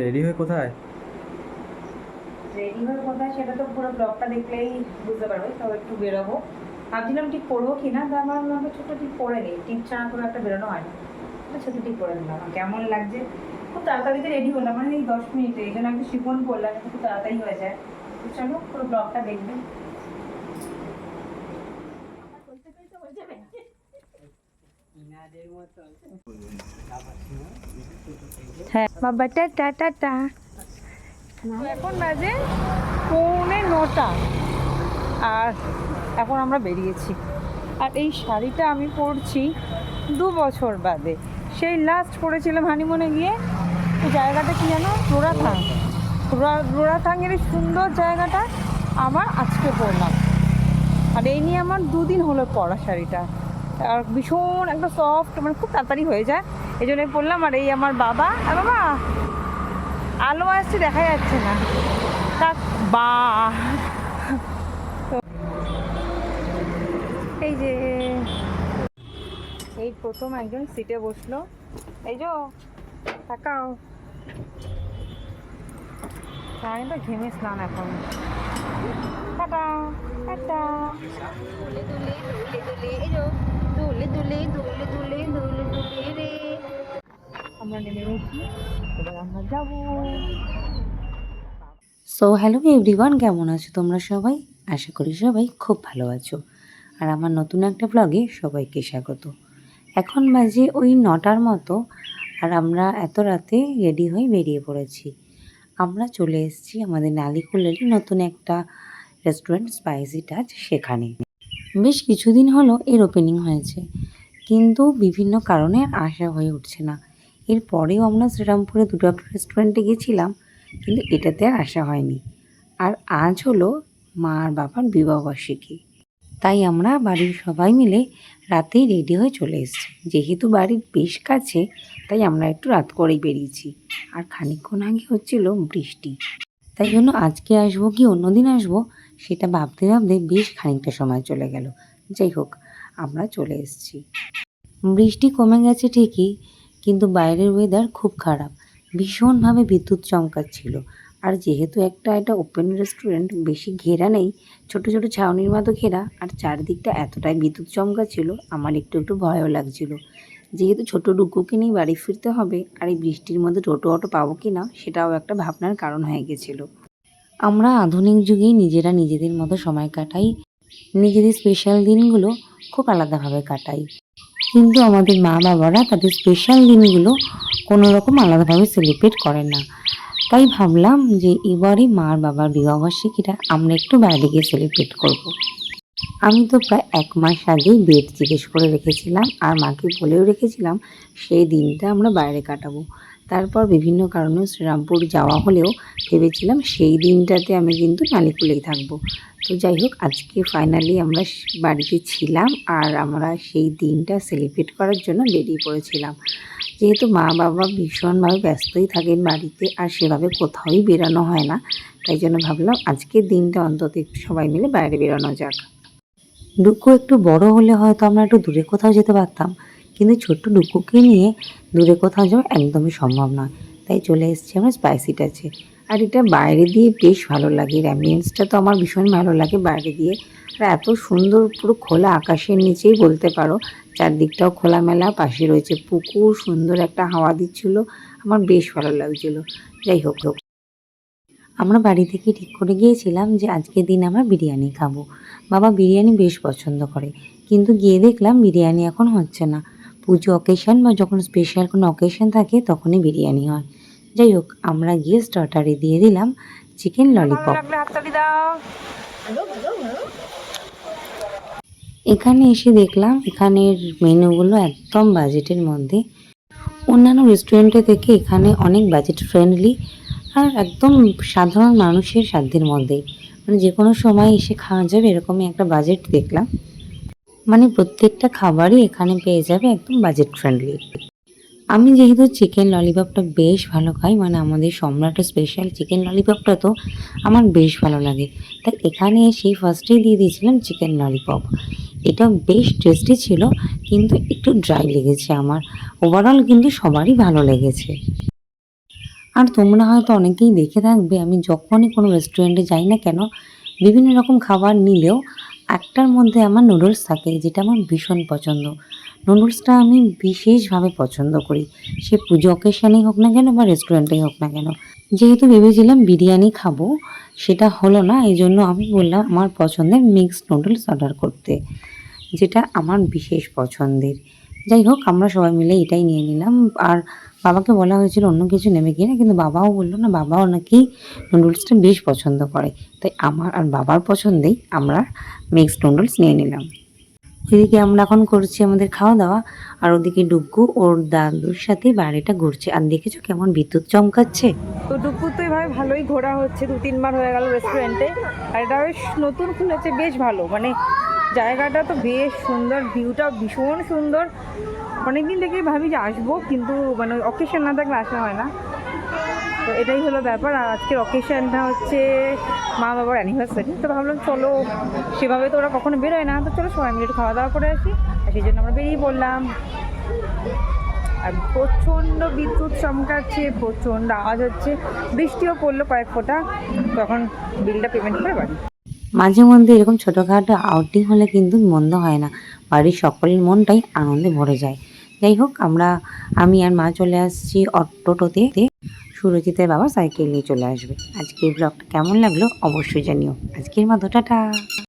Ready হয়ে কোথায়? Ready হয়ে কোথায় সেটা তো পুরো ব্লগটা দেখলেই বুঝতে পারবে। তো একটু বেরোবো ভাবছিলাম, ঠিক পরবো কিনা, তো আমার মনে ছোট ঠিক পরে নেই, টিপ ছাড়া করে একটা বেরোনো হয় না, তো ছোট টিপ পরে নিলাম। কেমন লাগছে, খুব তাড়াতাড়িতে রেডি হলাম, মানে এই 10 মিনিটে। এই জন্য একটা শিফন করলাম, খুব তাড়াতাড়ি হয়ে যায়। তো চলো পুরো ব্লগটা দেখবেন। হ্যাঁ বাবা, টা টা টা। এখন বাজে 9:45 আর এখন আমরা বেরিয়েছি। আর এই শাড়িটা আমি পরছি 2 বছর বাদে। সেই লাস্ট পরেছিলাম হানিমুনে গিয়ে। এই জায়গাটা কি জানো, রোরাথাং। রোরাথাংয়ের এই সুন্দর জায়গাটা আবার আজকে পরলাম। আর এই নিয়ে আমার 2 দিন হলো পরা শাড়িটা। আর ভীষণ একটা সফট, মানে খুব তাড়াতাড়ি হয়ে যায়, এই জন্যই পরলাম। আর এই আমার বাবা, আর বাবা আলো আসছে দেখা যাচ্ছে না, তা বা এই যে এই প্রথম একজন সিটে বসলো। এই যে তাকাও, আমি তো ঘেমে স্নান এখন। Tata tata. দুলে দুলে দুলে দুলে, এই যে দুলে দুলে দুলে দুলে দুলে দুলে রে। আমরা নেমে গেছি, এবার আমরা যাবো। সো হ্যালো এভরিওয়ান, কেমন আছো তোমরা সবাই? আশা করি সবাই খুব ভালো আছো। আর আমার নতুন একটা ব্লগে সবাইকে স্বাগত। এখন বাজে ওই 9টার মতো, আর আমরা এত রাতে রেডি হয়ে বেরিয়ে পড়েছি। আমরা চলে এসেছি আমাদের নালিকুলেরই নতুন একটা রেস্টুরেন্ট, স্পাইসি টাচ, সেখানে। বেশ কিছুদিন হলো এর ওপেনিং হয়েছে, কিন্তু বিভিন্ন কারণে আসা হয়ে উঠছে না। এরপরেও আমরা শ্রীরামপুরে দুটো একটা রেস্টুরেন্টে গেছিলাম, কিন্তু এটাতে আর আসা হয়নি। আর আজ হলো মা আর বাবার বিবাহবার্ষিকী, তাই আমরা বাড়ির সবাই মিলে রাতেই রেডি হয়ে চলে এসেছি। যেহেতু বাড়ির বেশ কাছে, তাই আমরা একটু রাত করেই বেরিয়েছি। আর খানিকক্ষণ আগে হচ্ছিল বৃষ্টি, তাই জন্য আজকে আসবো কি অন্যদিন আসবো সেটা ভাবতে ভাবতে বেশ খানিকটা সময় চলে গেল। যাই হোক, আমরা চলে এসেছি। বৃষ্টি কমে গেছে ঠিকই, কিন্তু বাইরের ওয়েদার খুব খারাপ। ভীষণভাবে বিদ্যুৎ চমকাচ্ছিল। আর যেহেতু এটা ওপেন রেস্টুরেন্ট, বেশি ঘেরা নেই, ছোট ছোট ছাউনির মতো ঘেরা, আর চারদিকটা এতটাই বিদ্যুৎ চমকাচ্ছিল, আমার একটু একটু ভয়ও লাগছিল। যেহেতু ছোট ডুকুকে নিয়ে বাড়ি ফিরতে হবে, আর এই বৃষ্টির মধ্যে টোটো অটো পাবো কি না সেটাও একটা ভাবনার কারণ হয়ে গেছিল। আমরা আধুনিক যুগেই নিজেরা নিজেদের মতো সময় কাটাই, নিজেদের স্পেশাল দিনগুলো খুব আলাদাভাবে কাটাই। কিন্তু আমাদের মা বাবারা তাদের স্পেশাল দিনগুলো কোনো রকম আলাদাভাবে সেলিব্রেট করেন না। তাই ভাবলাম যে এবারে মা আর বাবার বিবাহবার্ষিকীটা আমরা একটু বাইরে গিয়ে সেলিব্রেট করব। আমি তো প্রায় 1 মাস আগেই ডেট জিজ্ঞেস করে রেখেছিলাম, আর মাকে বলেও রেখেছিলাম সেই দিনটা আমরা বাইরে কাটাবো। তারপর বিভিন্ন কারণে শ্রীরামপুর যাওয়া হলেও ভেবেছিলাম সেই দিনটাতে আমি কিন্তু নালিকুলেই থাকবো। তো যাই হোক, আজকে ফাইনালি আমরা বাড়িতে ছিলাম, আর আমরা সেই দিনটা সেলিব্রেট করার জন্য বেরিয়ে পড়েছিলাম। যেহেতু মা বাবা ভীষণভাবে ব্যস্তই থাকেন বাড়িতে, আর সেভাবে কোথাওই বেরানো হয় না, তাই জন্য ভাবলাম আজকের দিনটা অন্তত একটু সবাই মিলে বাইরে বেরোনো যাক। ডুকু একটু বড় হলে হয়তো আমরা একটু দূরে কোথাও যেতে পারতাম, কিন্তু ছোট্ট ডুকুকে নিয়ে দূরে কোথাও যাওয়া একদমই সম্ভব নয়। তাই চলে এসেছি আমরা স্পাইসি টাচে। আর এটা বাইরে দিয়ে বেশ ভালো লাগে, এর অ্যাম্বিয়েন্সটা তো আমার ভীষণ ভালো লাগে বাইরে দিয়ে। আর এত সুন্দর, পুরো খোলা আকাশের নিচেই বলতে পারো, চারদিকটাও খোলামেলা, পাশে রয়েছে পুকুর, সুন্দর একটা হাওয়া দিচ্ছিল, আমার বেশ ভালো লাগছিল। যাই হোক, আমরা বাড়ি থেকে ঠিক করে গিয়েছিলাম যে আজকের দিন আমরা বিরিয়ানি খাবো। বাবা বিরিয়ানি বেশ পছন্দ করে, কিন্তু গিয়ে দেখলাম বিরিয়ানি এখন হচ্ছে না। পুজো অকেশন বা যখন স্পেশাল কোনো অকেশন থাকে তখনই বিরিয়ানি হয়। যাই হোক, আমরা গিয়ে স্টার্টারে দিয়ে দিলাম চিকেন ললিপপ। এখানে এসে দেখলাম এখানের মেনুগুলো একদম বাজেটের মধ্যে। অন্যান্য রেস্টুরেন্টে থেকে এখানে অনেক বাজেট ফ্রেন্ডলি, আর একদম সাধারণ মানুষের সাধ্যের মধ্যেই, মানে যে কোনো সময় এসে খাওয়া যাবে এরকমই একটা বাজেট দেখলাম। মানে প্রত্যেকটা খাবারই এখানে পেয়ে যাবে একদম বাজেট ফ্রেন্ডলি। আমি যেহেতু চিকেন ললিপপটা বেশ ভালো খাই, মানে আমাদের সম্রাটের স্পেশাল চিকেন ললিপপটা তো আমার বেশ ভালো লাগে, তাই এখানে এসে ফার্স্টেই দিয়ে দিয়েছিলাম চিকেন ললিপপ। এটা বেশ টেস্টি ছিল, কিন্তু একটু ড্রাই লেগেছে আমার। ওভারঅল কিন্তু সবারই ভালো লেগেছে। আর তোমরা হয়তো অনেকেই দেখে থাকবে, আমি যখনই কোনো রেস্টুরেন্টে যাই না কেন, বিভিন্ন রকম খাবার নিলেও একটার মধ্যে আমার নুডলস থাকে, যেটা আমার ভীষণ পছন্দ। নুডলসটা আমি বিশেষভাবে পছন্দ করি, সে পুজো অকেশনেই হোক না কেন বা রেস্টুরেন্টেই হোক না কেন। যেহেতু ভেবেছিলাম বিরিয়ানি খাবো, সেটা হলো না, এই জন্য আমি বললাম আমার পছন্দের মিক্সড নুডলস অর্ডার করতে, যেটা আমার বিশেষ পছন্দের। যাই হোক, আমরা সবাই মিলে এটাই নিয়ে নিলাম। আর বাবাকে বলা হয়েছিল অন্য কিছু নেবে কিনা, কিন্তু বাবাও বললো না, বাবাও নাকি নুডলসটা বেশ পছন্দ করে। তাই আমার আর বাবার পছন্দেই আমরা মিক্সড নুডলস নিয়ে নিলাম। এদিকে আমরা এখন করছি আমাদের খাওয়া দাওয়া, আর ওদিকে ডুগ্গু ওর দাদুর সাথে বাইরেটা ঘুরছে। আর দেখেছো কেমন বিদ্যুৎ চমকাচ্ছে। তো দুপুর তো এভাবে ভালোই ঘোরা হচ্ছে, 2-3 বার হয়ে গেল রেস্টুরেন্টে। আর এটা বেশ নতুন খুলেছে, বেশ ভালো, মানে জায়গাটা তো বেশ সুন্দর, ভিউটা ভীষণ সুন্দর। অনেকদিন থেকেই ভাবি যে আসবো, কিন্তু মানে অকেশন না থাকলে আসা হয় না। তো এটাই হলো ব্যাপার। আর আজকের অকেশনটা হচ্ছে মা বাবার অ্যানিভার্সারি, তো ভাবলাম চলো, সেভাবে তো ওরা কখনো বেরোয় না, তো চলো সবাই মিলে একটু খাওয়া দাওয়া করে আসি। আর সেই জন্য আমরা বেরিয়ে পড়লাম। আর প্রচণ্ড বিদ্যুৎ চমকাচ্ছে, প্রচণ্ড আওয়াজ হচ্ছে, বৃষ্টিও পড়লো কয়েক ফোঁটা। তখন বিলটা পেমেন্ট করে বাড়ি। মাঝে মধ্যে এরকম ছোটোখাটো আউটিং হলে কিন্তু মন্দ হয় না, বাড়ির সকলের মনটাই আনন্দে ভরে যায়। যাই হোক, আমি আর মা চলে আসছি টোটোতে, সুরজিতের বাবা সাইকেল নিয়ে চলে আসবে। আজকের ব্লগটা কেমন লাগলো অবশ্যই জানিও। আজকের মতো টাটা।